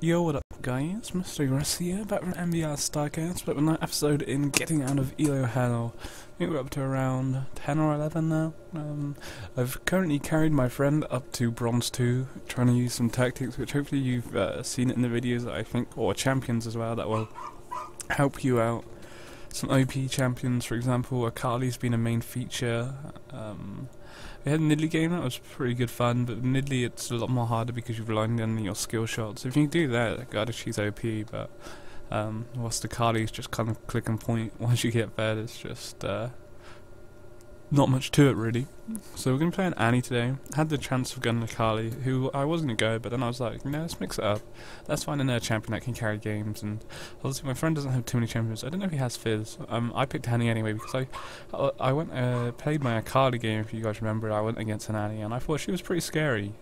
Yo, what up guys, Mr. Russ here, back from MBR Starcast, but with another episode in getting out of Elo Hell. I think we're up to around 10 or 11 now. I've currently carried my friend up to Bronze 2, trying to use some tactics which hopefully you've seen it in the videos, I think, or champions as well, that will help you out. Some OP champions, for example, Akali's been a main feature. We had a Nidalee game, that was pretty good fun, but Nidalee it's a lot more harder because you're relying on your skill shots. If you can do that, God, she's OP, but whilst Akali's just kind of click and point once you get fed, it's just not much to it really. So we're going to play an Annie today. I had the chance of going Akali, who I was going to go, but then I was like, let's mix it up. Let's find another champion that can carry games, and obviously my friend doesn't have too many champions. I don't know if he has Fizz. I picked Annie anyway because I went played my Akali game, if you guys remember. I went against an Annie and I thought she was pretty scary.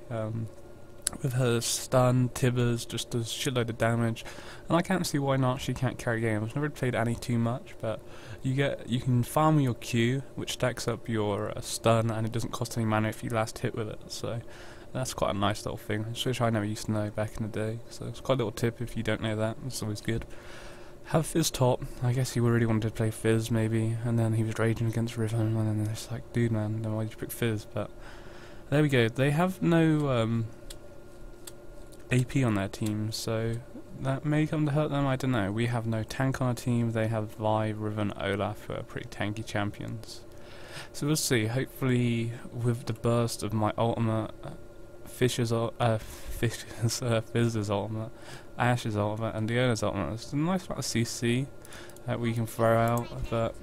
With her stun, Tibbers, just a shitload of damage, and I can't see why not. She can't carry games. I've never played Annie too much, but you can farm your Q, which stacks up your stun, and it doesn't cost any mana if you last hit with it. So that's quite a nice little thing, which I never used to know back in the day. So it's quite a little tip if you don't know that. It's always good. Have Fizz top. I guess he really wanted to play Fizz maybe, and then he was raging against Riven, and then it's like, dude, man, then why did you pick Fizz? But there we go. They have no AP on their team, so that may come to hurt them, I don't know. We have no tank on our team. They have Vi, Riven, Olaf, who are pretty tanky champions. So we'll see. Hopefully with the burst of my ultimate, Fizz's ultimate, Ash's ultimate, and Diona's ultimate, it's a nice amount of CC that we can throw out, but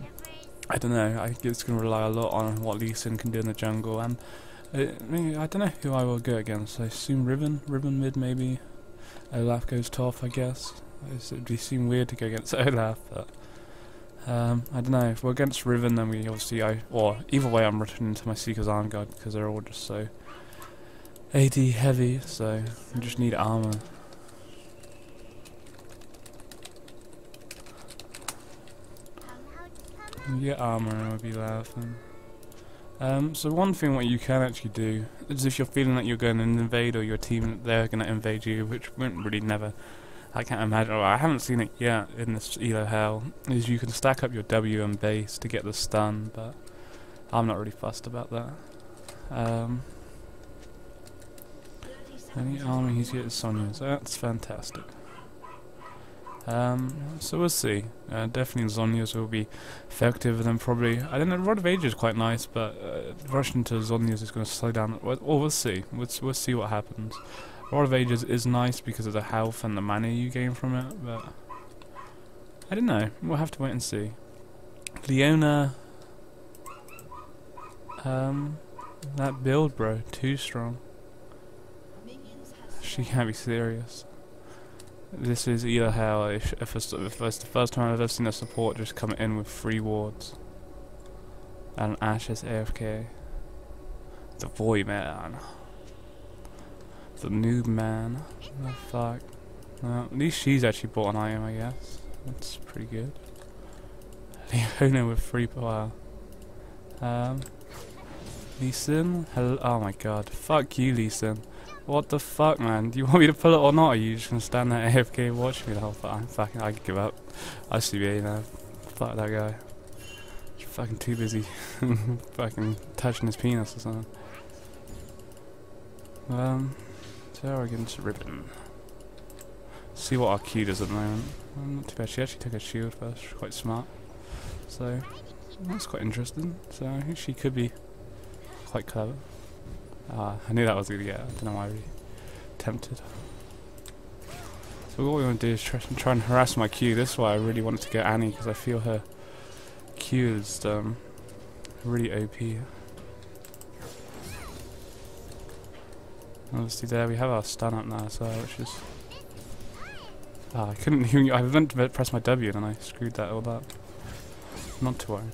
I don't know. I think it's going to rely a lot on what Lee Sin can do in the jungle, and I don't know who I will go against. I assume Riven mid maybe. Olaf goes top, I guess. It would seem weird to go against Olaf, but I don't know. If we're against Riven, then we obviously or either way, I'm returning to my Seeker's Arm Guard because they're all just so AD heavy. So you just need armor. You get armor, and I'll be laughing. So one thing what you can actually do is if you're feeling like you're going to invade or your team they're going to invade you, which won't really never, I can't imagine, or I haven't seen it yet in this Elo Hell, is you can stack up your W and base to get the stun, but I'm not really fussed about that. Any armor he's getting Sonya's, that's fantastic. So we'll see. Definitely Zhonya's will be effective, and then probably, I don't know, Rod of Ages is quite nice, but rushing to Zhonya's is going to slow down. Well, we'll see. We'll see what happens. Rod of Ages is nice because of the health and the mana you gain from it, but I don't know. We'll have to wait and see. Leona, that build, bro, too strong. She can't be serious. This is Elo Hell. If it's the first time I've ever seen a support just come in with 3 wards. And Ash is AFK. The Void Man. The Noob Man. Oh fuck. Well, at least she's actually bought an item, I guess. That's pretty good. Leona with 3 power. Lee Sin? Hello. Oh my god. Fuck you, Lee Sin. What the fuck, man? Do you want me to pull it or not? Or are you just gonna stand there AFK and watch me the whole time? Fucking, I give up. I CBA now. Fuck that guy. He's fucking too busy fucking touching his penis or something. So we're getting to Riven. See what our Q does at the moment. Not too bad. She actually took a shield first. She's quite smart. So that's quite interesting. So I think she could be quite clever. I knew that was going to get. I don't know why I really tempted. So what we want to do is try and harass my Q. This is why I really wanted to get Annie, because I feel her Q is really OP. Obviously there we have our stun up now, so which is... I couldn't even... I meant to press my W and I screwed that all up. Not to worry.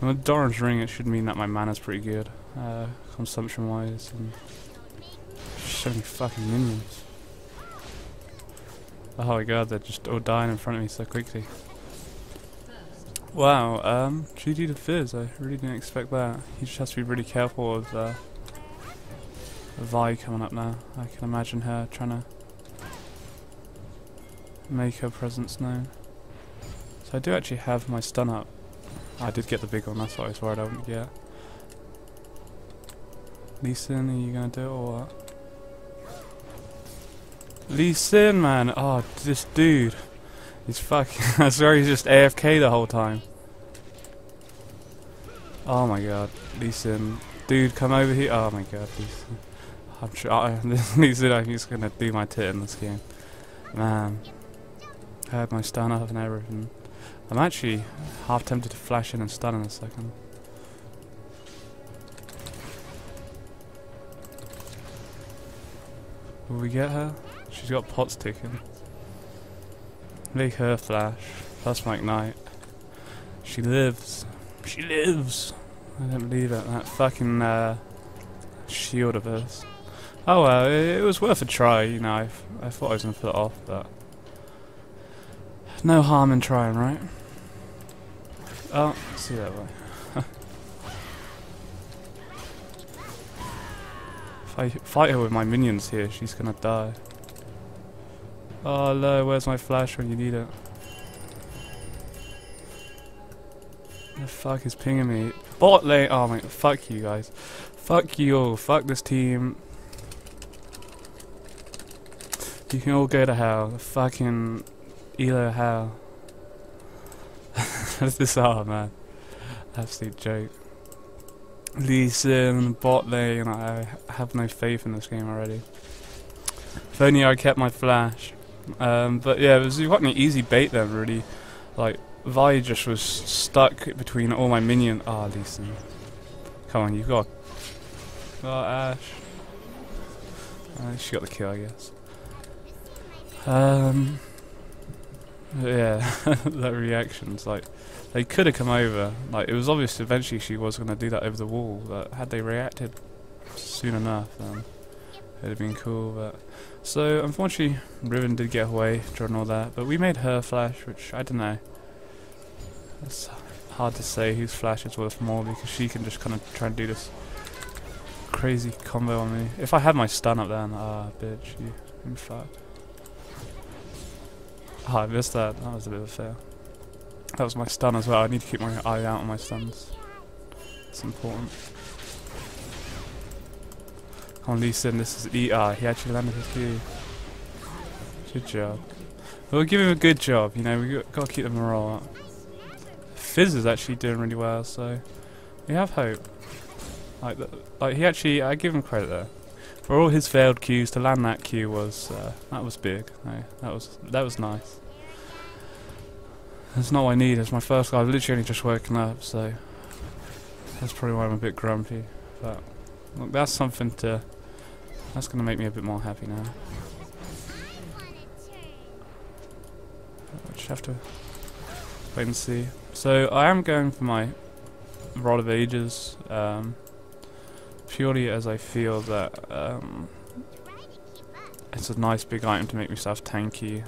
And with Doran's Ring it should mean that my mana's pretty good. Consumption wise, and so many fucking minions. Oh my god, they're just all dying in front of me so quickly. Wow, GG to Fizz, I really didn't expect that. He just has to be really careful of Vi coming up now. I can imagine her trying to make her presence known. So I do actually have my stun up. I did get the big one, that's what I was worried I wouldn't get. Lee Sin, are you gonna do it or what? Lee Sin, man! Oh, this dude. He's fucking... I swear he's just AFK the whole time. Oh my god, Lee Sin. Dude, come over here. Oh my god, Lee Sin. I'm trying. Lee Sin, I think he's gonna do my tit in this game. Man. I had my stun up and everything. I'm actually half tempted to flash in and stun in a second. Will we get her? She's got pots ticking. Make her flash. Plus my ignite. She lives. She lives! I don't believe it. That fucking shield of hers. Oh well, it was worth a try, you know. I thought I was gonna put it off, but no harm in trying, right? Oh, see that way. If I fight her with my minions here, she's gonna die. Oh no, where's my flash when you need it? The fuck is pinging me? Bot lane! Oh my, fuck you guys. Fuck you all. Fuck this team. You can all go to hell. The fucking Elo Hell. What is this? Oh man. Absolute joke. Lee Sin, bot lane. I have no faith in this game already. If only I kept my flash. But yeah, it was quite an easy bait then, really. Like, Vi just was stuck between all my minions. Ah, Lee Sin. Come on, you've got. Oh, Ash. She got the kill, I guess. Yeah, that reaction's like, they could have come over. Like, it was obvious eventually she was going to do that over the wall, but had they reacted soon enough, then it'd have been cool. But so, unfortunately, Riven did get away during all that, but we made her flash, which, I don't know. It's hard to say whose flash is worth more, because she can just kind of try and do this crazy combo on me. If I had my stun up then, bitch, you, in fact. Oh, I missed that. That was a bit of a fail. That was my stun as well. I need to keep my eye out on my stuns. It's important. Come on, Lee Sin, this is he actually landed his Q. Good job. We'll give him a good job, you know, we got to keep the morale up. Fizz is actually doing really well, so we have hope. Like he actually, I give him credit there. For all his failed Qs, to land that Q was, that was big. No, that was nice. That's not what I need. It's my first guy. I've literally only just woken up, so that's probably why I'm a bit grumpy. But look, that's something to. That's gonna make me a bit more happy now. I just have to wait and see. So I am going for my Rod of Ages, purely as I feel that it's a nice big item to make myself tanky.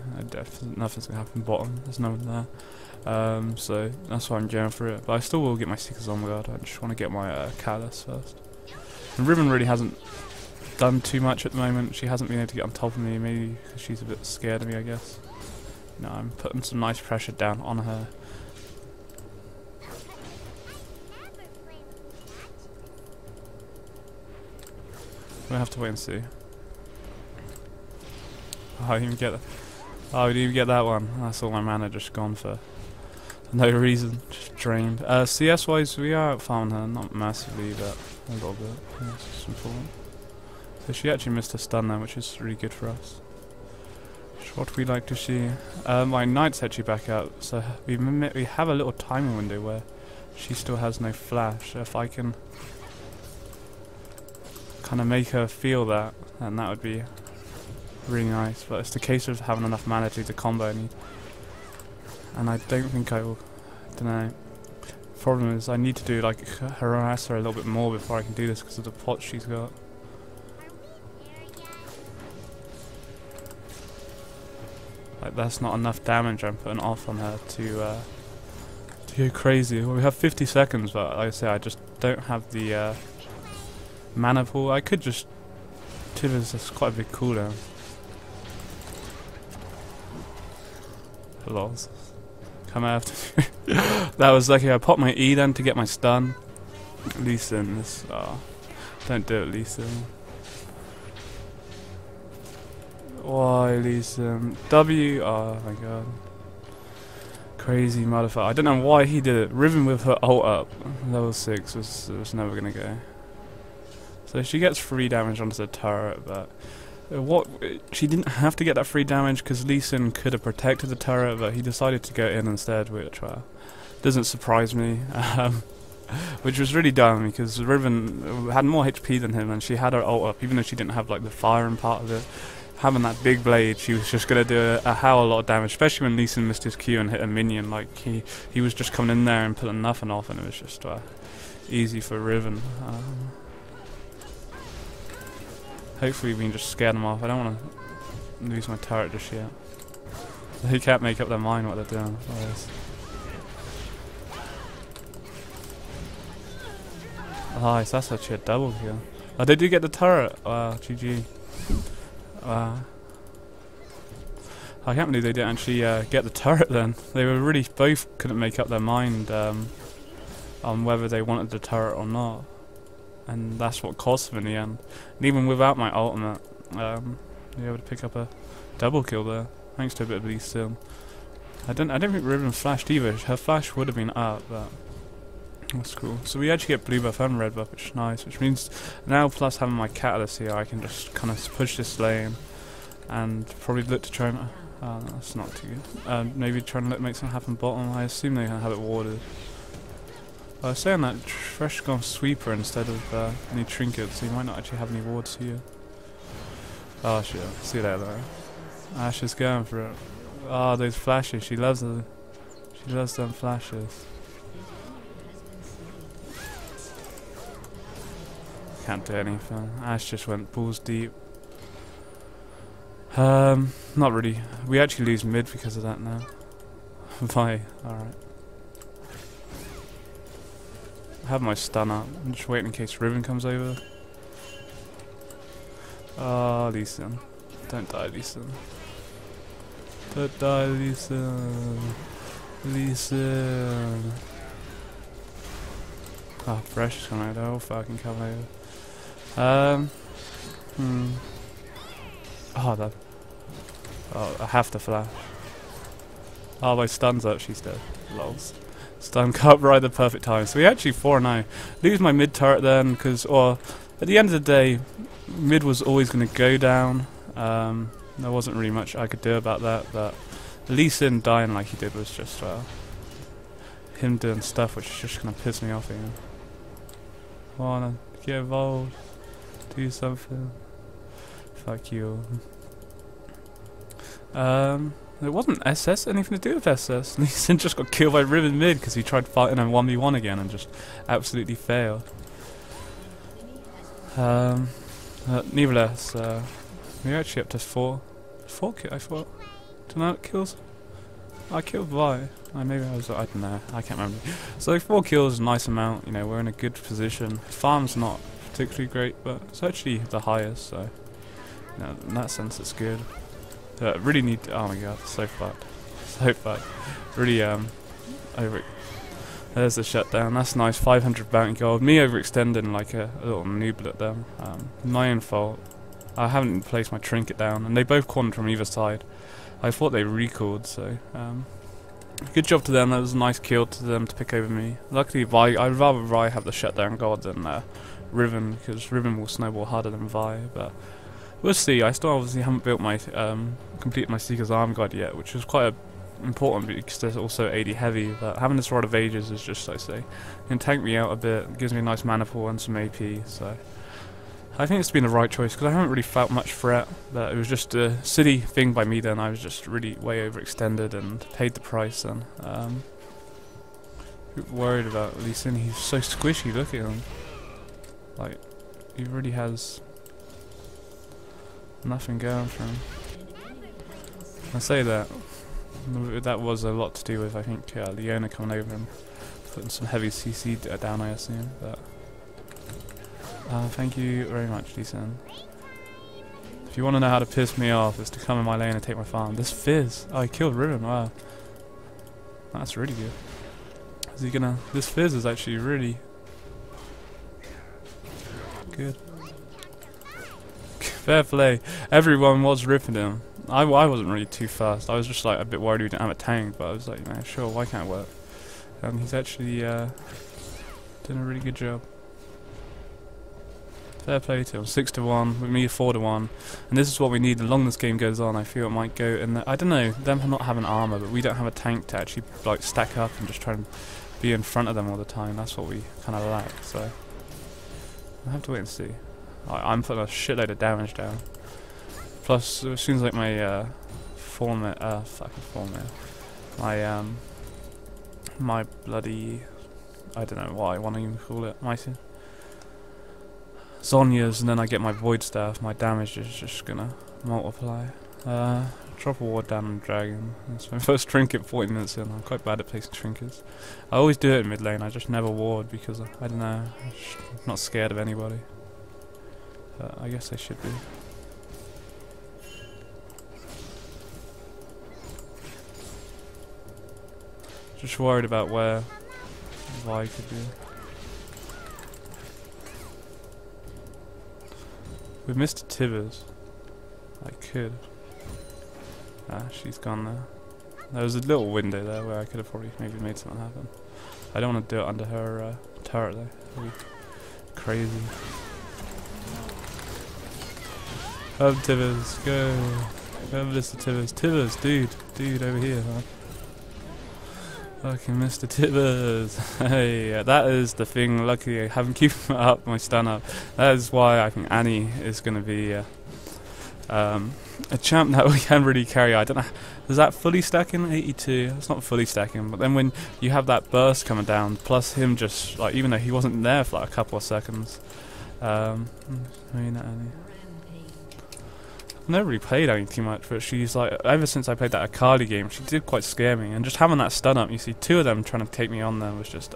Nothing's gonna happen bottom. There's no one there. So that's why I'm going for it. But I still will get my Seekers on guard. I just want to get my Callus first. And Riven really hasn't done too much at the moment. She hasn't been able to get on top of me, maybe because she's a bit scared of me, I guess. No, I'm putting some nice pressure down on her. We'll have to wait and see. Oh, I didn't even get that. Oh, I didn't even get that one. That's all my mana just gone for no reason. Just drained. CS wise, we are out farming her, not massively, but a little bit. That's important. So she actually missed her stun there, which is really good for us. What we like to see. My knight's actually back out, so we have a little timing window where she still has no flash. So if I can kind of make her feel that, then that would be really nice. But it's the case of having enough mana to do the combo I need, and I don't think I will. I don't know. Problem is I need to do like harass her a little bit more before I can do this because of the pot she's got. Like that's not enough damage I'm putting off on her to go crazy. Well, we have 50 seconds, but like I say, I just don't have the mana pool. I could just there's quite a big cooldown. Lols. Come after me. That was lucky. I popped my E then to get my stun. Lee Sin, this. Oh, don't do it, Lee Sin. Why, Lee Sin? W. Oh my god. Crazy motherfucker. I don't know why he did it. Riven with her ult up. Level 6 was never gonna go. So she gets free damage onto the turret, but. She didn't have to get that free damage because Lee Sin could have protected the turret, but he decided to go in instead, which doesn't surprise me. Which was really dumb because Riven had more HP than him, and she had her ult up, even though she didn't have like the firing part of it. Having that big blade, she was just gonna do a hell of a lot of damage, especially when Lee Sin missed his Q and hit a minion. Like he was just coming in there and pulling nothing off, and it was just easy for Riven. Hopefully we can just scare them off. I don't want to lose my turret just yet. They can't make up their mind what they're doing. Nice, that's actually a double kill. Oh, they do get the turret. Wow, GG. Wow. I can't believe they didn't actually get the turret then. They were really both couldn't make up their mind on whether they wanted the turret or not. And that's what cost them in the end. And even without my ultimate, you're able to pick up a double kill there, thanks to a bit of Lee Sin. I don't think Riven flashed either. Her flash would have been up, but that's cool. So we actually get blue buff and red buff, which is nice. Which means now, plus having my catalyst here, I can just kind of push this lane and probably look to try and. That's not too good. Maybe try and make something happen bottom. I assume they're gonna have it warded. I was saying that Fresh gone sweeper instead of any trinkets, so you might not actually have any wards here. Oh shit, see that there. Ash is going for it. Oh, those flashes, she loves them flashes. Can't do anything. Ash just went balls deep. Not really. We actually lose mid because of that now. Bye. Alright. I have my stun up. I'm just waiting in case Riven comes over. Oh, Lee Sin. Don't die, Lee Sin. Don't die, Lee Sin. Lee Sin. Oh, Fresh is coming out. Oh, fucking come over. Oh, that. Oh, I have to flash. Oh, my stun's up. She's dead. Lols. Stun cut right at the perfect time. So we actually 4-0. Lose my mid turret then, because, or at the end of the day, mid was always going to go down. There wasn't really much I could do about that, but Lee Sin dying like he did was just him doing stuff which is just going to piss me off again. Wanna get involved, do something. Fuck you. It wasn't SS, anything to do with SS. Lee Sin just got killed by Riven mid because he tried fighting a 1v1 again and just absolutely failed. Nevertheless, we're actually up to 4 I thought. Tonight kills? I killed Vi. Maybe I don't know, I can't remember. So 4 kills is a nice amount, you know, we're in a good position. Farm's not particularly great, but it's actually the highest, so you know, in that sense it's good. Really need to, oh my god, so fucked. So fucked. Really, over. There's the shutdown, that's nice, 500 bounty gold. Me overextending like a little nooblet there. My own fault. I haven't placed my trinket down, and they both cornered from either side. I thought they recalled, so, good job to them, that was a nice kill to them to pick over me. Luckily, I'd rather Vi have the shutdown god than Riven, because Riven will snowball harder than Vi, but we'll see. I still obviously haven't built my completed my Seeker's Arm guide yet, which is quite important because there's also 80 heavy. But having this Rod of Ages is just, I say, can tank me out a bit. Gives me a nice mana pool and some AP. So I think it's been the right choice because I haven't really felt much threat. But it was just a silly thing by me then. I was just really way overextended and paid the price then. Worried about Lee Sin. He's so squishy. Look at him. Like he really has nothing going for him. I say that was a lot to do with, I think, Leona coming over and putting some heavy CC down, I assume. But thank you very much, Lee Sin. If you want to know how to piss me off, is to come in my lane and take my farm. This Fizz. Oh, he killed Riven. Wow. That's really good. Is he gonna... This Fizz is actually really... good. Fair play. Everyone was ripping him. I wasn't really too fast. I was just like a bit worried we didn't have a tank, but I was like, you know, sure, why can't it work? And he's actually doing a really good job. Fair play to him. 6-1, with me 4-1, and this is what we need. The longer this game goes on, I feel it might go in the, I don't know, them not having armor, but we don't have a tank to actually like stack up and just try and be in front of them all the time. That's what we kind of lack. So I have to wait and see. I'm putting a shitload of damage down. Plus, it seems like my my bloody, I don't know what I want to even call it, my Zhonya's, and then I get my Void Staff, my damage is just gonna multiply. Drop a ward down on Dragon. That's my first trinket 40 minutes in. I'm quite bad at placing trinkets. I always do it in mid lane, I just never ward because, I don't know, I'm just not scared of anybody. I guess I should be. Just worried about where Vi could be. With Mr. Tibbers, I could. Ah, she's gone there. There was a little window there where I could have probably maybe made something happen. I don't want to do it under her turret though. That'd be crazy. Over Tibbers, go. Over Mr. Tibbers. Tibbers, dude over here, huh? Fucking Mr. Tibbers. Hey, that is the thing. Luckily, I haven't keeping up my stun up. That is why I think Annie is going to be a champ that we can really carry. I don't know. Is that fully stacking? 82. It's not fully stacking. But then when you have that burst coming down, plus him just like, even though he wasn't there for like a couple of seconds. Maybe not Annie. I've never really played Annie too much, but she's like, ever since I played that Akali game, she did quite scare me. And just having that stun up, you see two of them trying to take me on there was just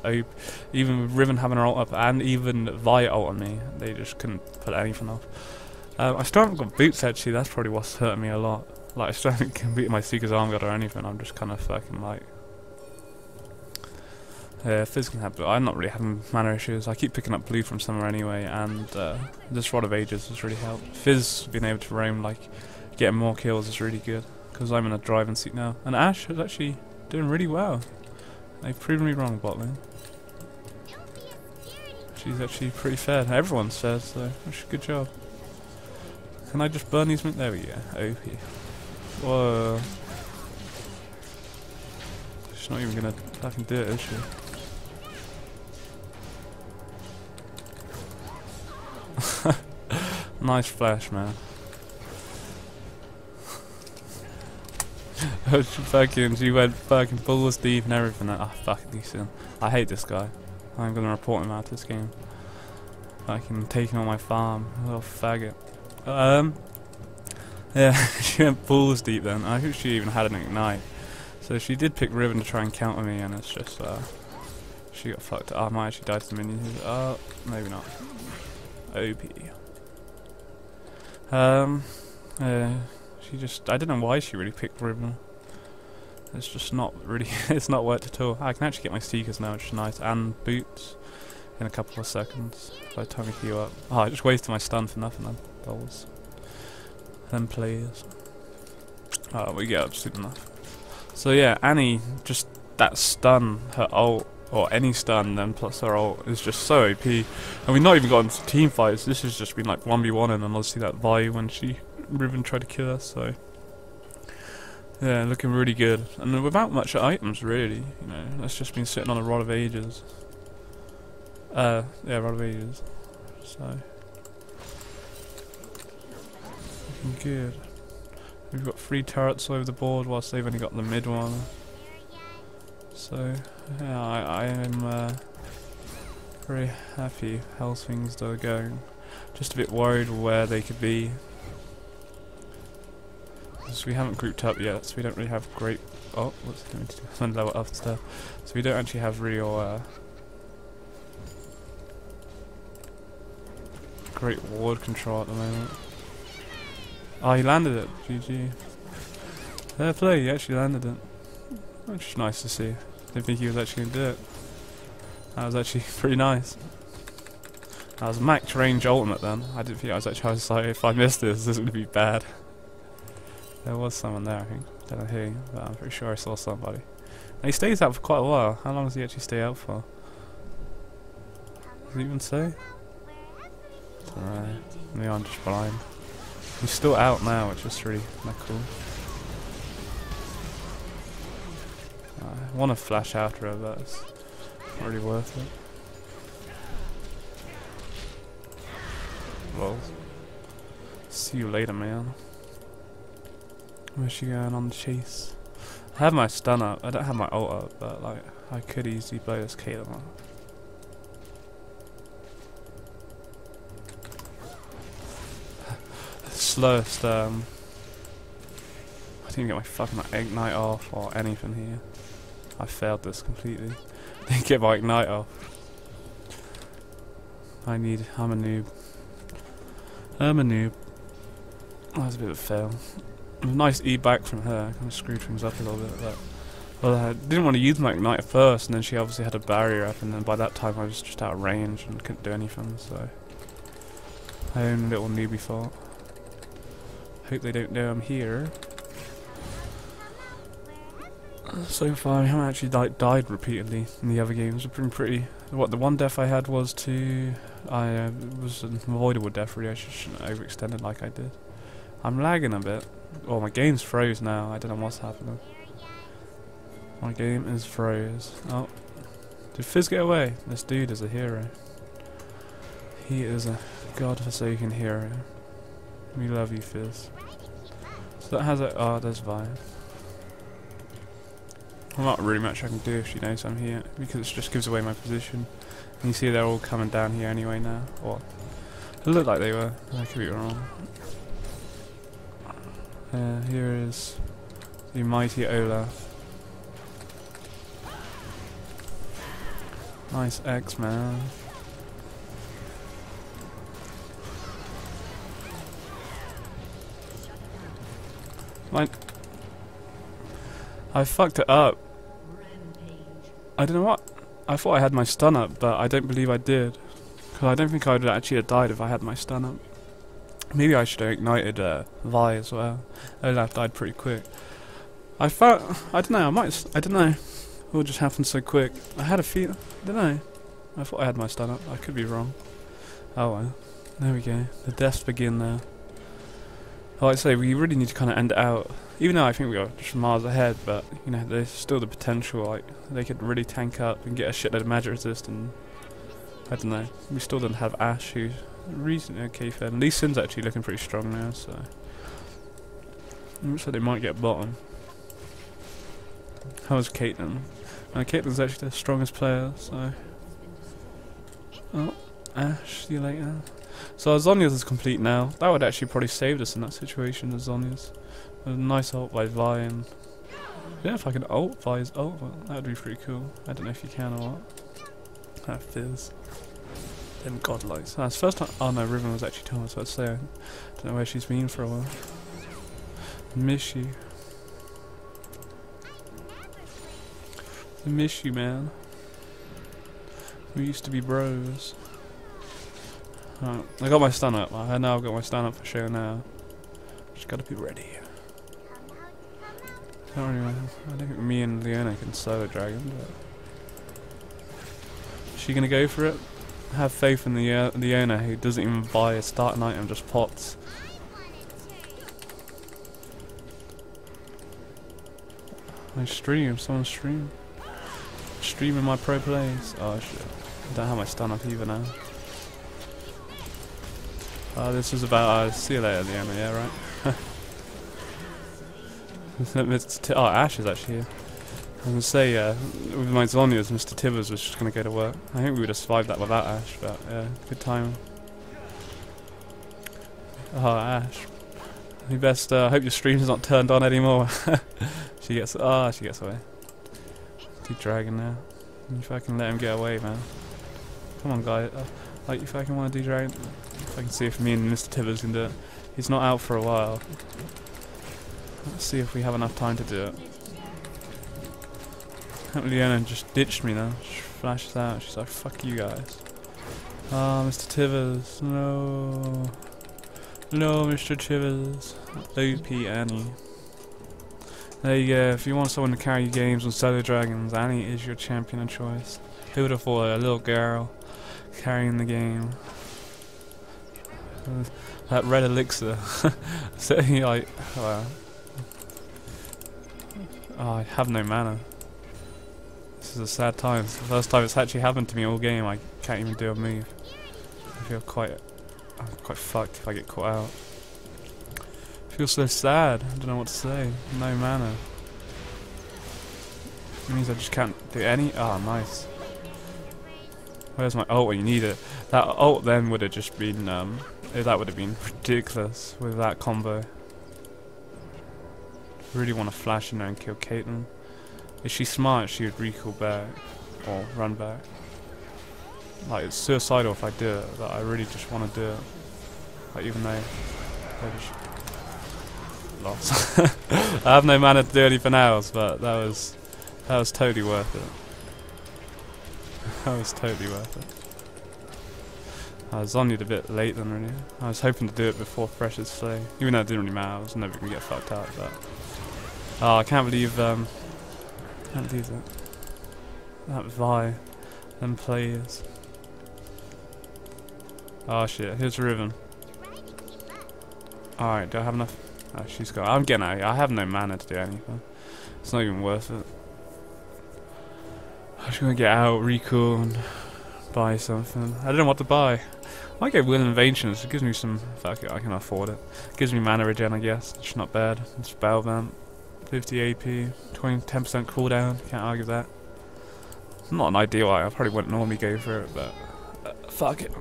even with Riven having her ult up and even Vi ult on me, they just couldn't put anything off. I still haven't got boots actually, that's probably what's hurting me a lot. Like I still haven't completed my Seeker's Arm Guard or anything, I'm just kind of fucking like... Yeah, Fizz can have, but I'm not really having mana issues. I keep picking up blue from somewhere anyway, and this Rod of Ages has really helped. Fizz being able to roam, like, getting more kills is really good, because I'm in a driving seat now. And Ashe is actually doing really well. They've proven me wrong, bot lane. She's actually pretty fair. Everyone's fair, so good job. Can I just burn these? There we go. OP. Whoa. She's not even gonna fucking do it, is she? Nice flash, man. She went fucking balls deep and everything. Ah, fucking decent. I hate this guy. I'm gonna report him out of this game. Fucking taking on my farm. Little faggot. Yeah, she went balls deep then. I think she even had an ignite. So she did pick Riven to try and counter me, and it's just, she got fucked up. I might actually die to the minions. Maybe not. OP. She just, I don't know why she really picked Riven. It's just not really, it's not worked at all. I can actually get my Seekers now, which is nice, and boots in a couple of seconds by the time I heal up. Oh, I just wasted my stun for nothing then. Balls. Then players. Oh, we get up soon enough. So yeah, Annie, just that stun, her ult, or any stun, then plus her ult is just so OP. And we've not even gotten to team fights. This has just been like 1v1, and obviously that Vi when Riven tried to kill us. So yeah, looking really good, and without much items really. You know, that's just been sitting on a Rod of Ages. Yeah, Rod of Ages. So looking good. We've got 3 turrets over the board, whilst they've only got the mid one. So yeah, I am very happy how things are going. Just a bit worried where they could be, because we haven't grouped up yet, so we don't really have great... Oh, what's it going to do? I'm lower up stuff. So we don't actually have real great ward control at the moment. Oh, he landed it. GG. Fair play, he actually landed it. Which is nice to see. Didn't think he was actually going to do it. That was actually pretty nice. That was max range ultimate then. I didn't think I was like, if I missed this is going to be bad. There was someone there, I think. Don't know who, but I'm pretty sure I saw somebody. And he stays out for quite a while. How long does he actually stay out for? Does it even say? Alright. Maybe I'm just blind. He's still out now, which is really not cool. I want to flash after her, but it's not really worth it. Well, see you later, man. Where's she going on the chase? I have my stun up. I don't have my ult up, but like I could easily blow this Caitlyn up. Slowest. I didn't get my fucking ignite off or anything here. I failed this completely. Didn't get my ignite off. I'm a noob. I'm a noob. That was a bit of a fail. A nice E back from her. Kind of screwed things up a little bit. But, well, I didn't want to use my ignite at first, and then she obviously had a barrier up, and then by that time I was just out of range and couldn't do anything. So, my own little newbie fault. Hope they don't know I'm here. So far, I haven't actually died repeatedly in the other games. I've been pretty. What the one death I had was to. It was an avoidable death. Really, I shouldn't have overextended like I did. I'm lagging a bit. Oh, my game's froze now. I don't know what's happening. My game is froze. Oh, did Fizz get away? This dude is a hero. He is a godforsaken hero. We love you, Fizz. So that has a. Oh, there's Vi. Well, not really much I can do if she knows I'm here, because it just gives away my position. And you see they're all coming down here anyway now. Or it looked like they were. I could be wrong. Here is the mighty Ola. Nice X, man. I fucked it up. I don't know what. I thought I had my stun up, but I don't believe I did. Because I don't think I would actually have died if I had my stun up. Maybe I should have ignited Vi as well. Olaf died pretty quick. I don't know, I don't know. It all just happened so quick. I had a feel, I don't know. I thought I had my stun up, I could be wrong. Oh well. There we go. The deaths begin now. Like I say, we really need to kind of end it out. Even though I think we are just miles ahead, but you know, there's still the potential. Like they could really tank up and get a shitload of magic resist, and I don't know. We still don't have Ashe, who's reasonably okay fed. And Lee Sin's actually looking pretty strong now, so it looks like they might get bottom. How's Caitlyn? Caitlyn's actually the strongest player, so. Oh, Ashe, see you later. So our Zhonya's is complete now. That would actually probably save us in that situation, the Zhonya's. A nice ult by Vi, and I don't know if I can ult Vi's ult, but that would be pretty cool. I don't know if you can or what. That Fizz. Them godlikes. That's the first time. Oh no, Riven was actually telling us what to say. I don't know where she's been for a while. Miss you. I miss you, man. We used to be bros. Right, I got my stun up. I know I've got my stun up for sure now. Just gotta be ready. I don't think me and Leona can solo dragon, but is she gonna go for it? Have faith in the Leona, who doesn't even buy a starting item, just pots. I stream, someone stream. Streaming my pro plays. Oh shit. I don't have my stun up either now. This is about see you later, Leona, yeah, right? Oh, Ashe is actually here. I was going to say, with my Zhonya's, Mr. Tibbers was just going to go to work. I think we would have survived that without Ashe, but yeah, good time. Oh, Ashe. You best, hope your stream's not turned on anymore. she gets away. Keep dragging now. If I can let him get away, man. Come on, guy. Like, if I can want to do dragon, if I can see if me and Mr. Tibbers can do it. He's not out for a while. Let's see if we have enough time to do it. Leona just ditched me now. She flashes out. She's like, fuck you guys. Ah, Mr. Tivers. No. No, Mr. Tivers. OP Annie. There you go. If you want someone to carry your games on Solo Dragons, Annie is your champion of choice. Who would have thought a little girl carrying the game? That red elixir. So, like, oh, I have no mana. This is a sad time. It's the first time it's actually happened to me all game. I can't even do a move. I feel I'm quite fucked if I get caught out. I feel so sad. I don't know what to say. No mana. It means I just can't do any. Oh, nice. Where's my ult when you need it? That ult then would have just been that would have been ridiculous with that combo. Really want to flash in there and kill Caitlyn. If she's smart, she would recall back or run back. Like, it's suicidal if I do it, but I really just want to do it. Like, even though I just lost. I have no mana to do anything else, but that was totally worth it. That was totally worth it. I was on it a bit late then, really. I was hoping to do it before Fresh's Slay. Even though it didn't really matter, I was never going to get fucked up, but... Oh, I can't believe that. That Vi. Them players. Oh shit, here's Riven. Alright, do I have enough? Oh, she's got... I'm getting out of here. I have no mana to do anything. It's not even worth it. I'm just gonna get out, recall, and buy something. I don't know what to buy. I might get Will Invasions. It gives me some... Fuck it, I can afford it. Gives me mana regen, I guess. It's not bad. It's Battle Vamp. 50 AP, 10% cooldown. Can't argue that. Not an ideal item. I probably wouldn't normally go for it, but fuck it.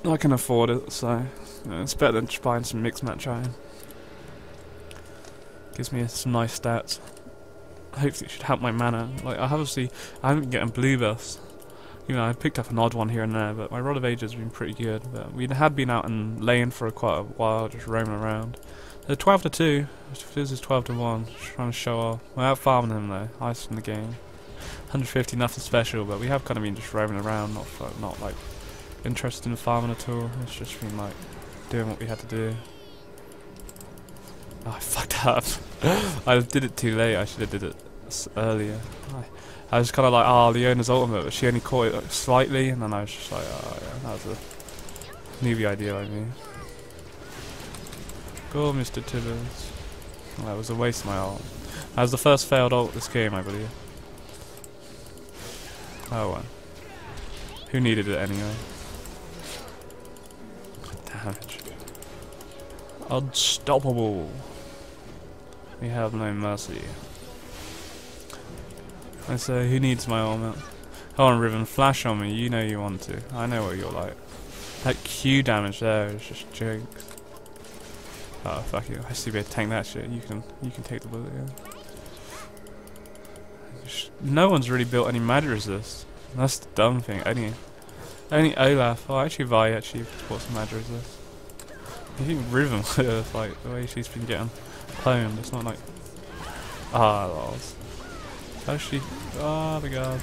I can afford it, so you know, it's better than just buying some mixed match iron. Gives me some nice stats. Hopefully it should help my mana. Like, I haven't been getting blue buffs. You know, I picked up an odd one here and there, but my Rod of Ages has been pretty good. But we had been out and laying for quite a while, just roaming around. 12 to 2. Fizz is 12 to 1. Just trying to show off. We're out farming him though. Ice in the game. 150, nothing special, but we have kind of been just roaming around, not like interested in farming at all. It's just been like doing what we had to do. Oh, I fucked up. I did it too late. I should have did it earlier. I was kind of like, oh, Leona's ultimate, but she only caught it like, slightly, and then I was just like, oh yeah, that was a newbie idea I mean. Go, Mr. Tibbers. Oh, that was a waste of my ult. That was the first failed ult this game, I believe. Oh well. Who needed it anyway? Damage. Unstoppable. We have no mercy. I say, who needs my armor? Come on, Riven, flash on me. You know you want to. I know what you're like. That Q damage there is just jokes. Oh fuck you! I see me tank that shit. You can take the bullet. Yeah. No one's really built any magic resist. That's the dumb thing. Only Olaf. Oh, actually, Vi actually bought some magic resist. I think Riven would have, like, the way she's been getting pwned. It's not like lols. How's she? Oh my god.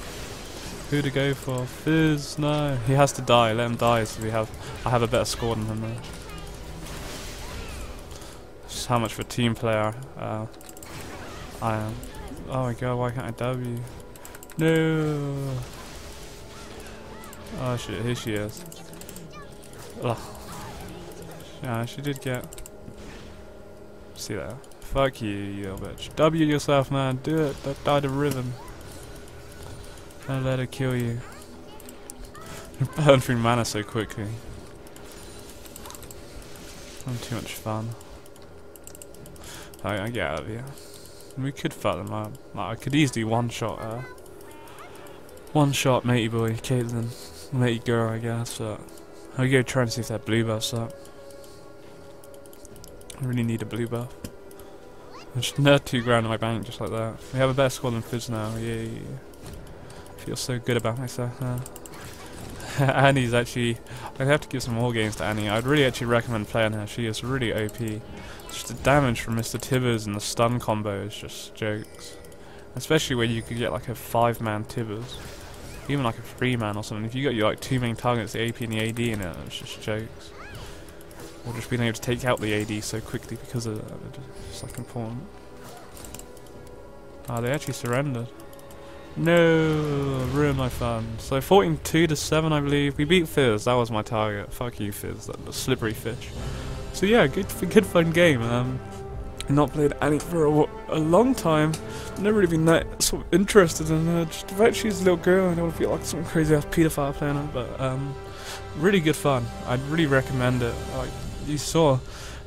Who to go for? Fizz? No. He has to die. Let him die so I have a better score than him there. Just how much of a team player I am. Oh my god, why can't I W? No. Oh shit, here she is. Ugh. Yeah, she did get... See that? Fuck you, you little bitch. W yourself, man. Do it. Don't die to Riven. Don't let her kill you. You burn through mana so quickly. I'm too much fun. I get out of here. We could fuck them up. Like, I could easily one-shot matey boy, Caitlyn. Matey girl, I guess, but I'll go try and see if that blue buff's up. I really need a blue buff. I just nerd 2 grand in my bank just like that. We have a better squad than Fizz now, yeah. Feel so good about myself now. Annie's actually... I'd have to give some more games to Annie. I'd really actually recommend playing her. She is really OP. Just the damage from Mr. Tibbers and the stun combo is just jokes. Especially when you could get like a 5-man Tibbers. Even like a 3-man or something. If you got your like 2 main targets, the AP and the AD in it, it's just jokes. Or just being able to take out the AD so quickly because of that. It's like important. Ah, they actually surrendered. No, ruined my fun. So 14-2 to 7, I believe. We beat Fizz. That was my target. Fuck you, Fizz. That was slippery fish. So yeah, good fun game. Not played Annie for a long time. Never really been that sort of interested in her. Just the fact she's a little girl, I don't feel like some crazy ass paedophile playing her. But really good fun. I'd really recommend it. Like you saw.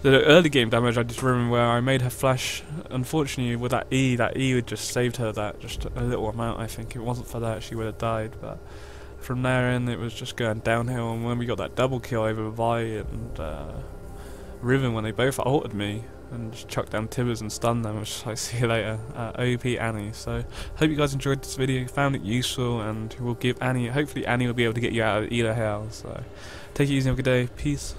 The early game damage, I just remember where I made her flash. Unfortunately, with that E would just saved her that just a little amount. I think if it wasn't for that, she would have died. But from there in, it was just going downhill. And when we got that double kill over Vi and Riven, when they both ulted me and just chucked down Tibbers and stunned them, it was just like, see you later, OP Annie. So hope you guys enjoyed this video, found it useful, and we'll give Annie. Hopefully, Annie will be able to get you out of Elo Hell. So take it easy, have a good day, peace.